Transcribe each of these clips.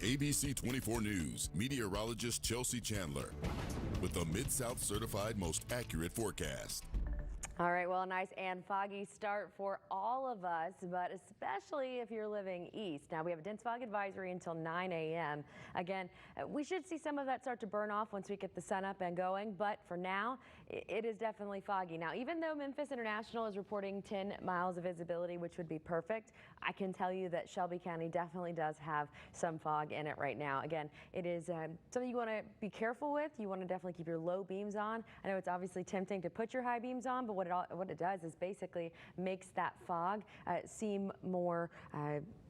ABC 24 News meteorologist Chelsea Chandler with the Mid-South certified most accurate forecast. All right, well, a nice and foggy start for all of us, but especially if you're living east. Now, we have a dense fog advisory until 9 a.m. Again, we should see some of that start to burn off once we get the sun up and going, but for now, it is definitely foggy. Now, even though Memphis International is reporting 10 miles of visibility, which would be perfect, I can tell you that Shelby County definitely does have some fog in it right now. Again, it is something you want to be careful with. You want to definitely keep your low beams on. I know it's obviously tempting to put your high beams on, but what it does is basically makes that fog seem more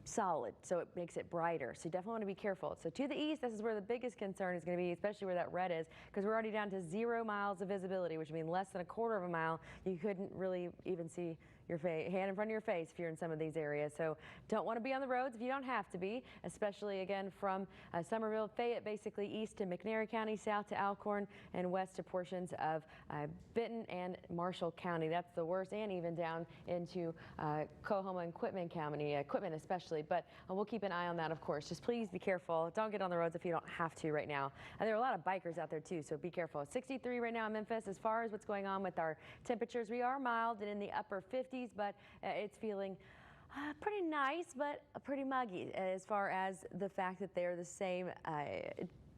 solid, so it makes it brighter. So you definitely want to be careful. So to the east, this is where the biggest concern is going to be, especially where that red is, because we're already down to 0 miles of visibility, which means less than a quarter of a mile. You couldn't really even see your hand in front of your face if you're in some of these areas. So don't want to be on the roads if you don't have to be, especially again from Summerville, Fayette, basically east to McNairy County, south to Alcorn, and west to portions of Benton and Marshall County. That's the worst, and even down into Coahoma and Quitman County, Quitman especially. But we'll keep an eye on that, of course. Just please be careful. Don't get on the roads if you don't have to right now. And there are a lot of bikers out there too, so be careful. 63 right now in Memphis. As far as what's going on with our temperatures, we are mild and in the upper 50s, but it's feeling pretty nice, but pretty muggy as far as the fact that they're the same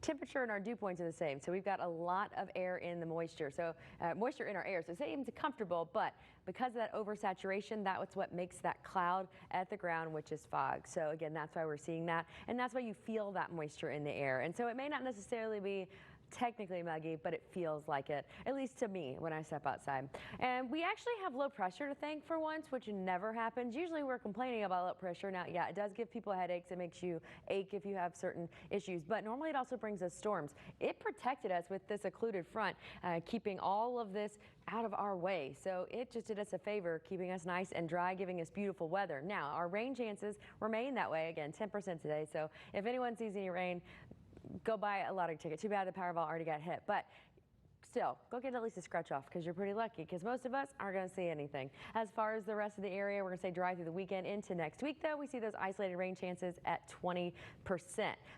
temperature and our dew points are the same. So we've got a lot of air in the moisture. So moisture in our air. So it seems comfortable, but because of that oversaturation, that's what makes that cloud at the ground, which is fog. So again, that's why we're seeing that. And that's why you feel that moisture in the air. And so it may not necessarily be technically muggy, but it feels like it, at least to me when I step outside. And we actually have low pressure to thank for once, which never happens. Usually we're complaining about low pressure. Now, yeah, it does give people headaches. It makes you ache if you have certain issues, but normally it also brings us storms. It protected us with this occluded front, keeping all of this out of our way. So it just did us a favor, keeping us nice and dry, giving us beautiful weather. Now, our rain chances remain that way. Again, 10% today. So if anyone sees any rain, go buy a lottery ticket. Too bad the Powerball already got hit, but still, go get at least a scratch off because you're pretty lucky, because most of us aren't going to see anything. As far as the rest of the area, we're going to stay dry through the weekend into next week, though. We see those isolated rain chances at 20%.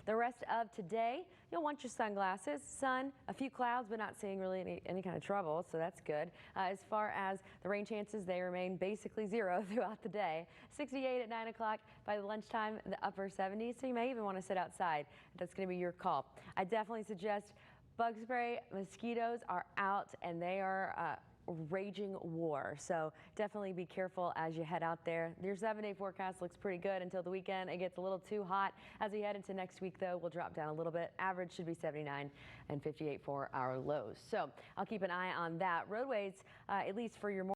The rest of today, you'll want your sunglasses. Sun, a few clouds, but not seeing really any kind of trouble, so that's good. As far as the rain chances, they remain basically 0 throughout the day. 68 at 9 o'clock. By the lunchtime, the upper 70s, so you may even want to sit outside. That's going to be your call. I definitely suggest bug spray. Mosquitoes are out and they are raging war, so definitely be careful as you head out there. Your 7-day forecast looks pretty good until the weekend. It gets a little too hot. As we head into next week, though, we'll drop down a little bit. Average should be 79 and 58 for our lows, so I'll keep an eye on that. Roadways, at least for your morning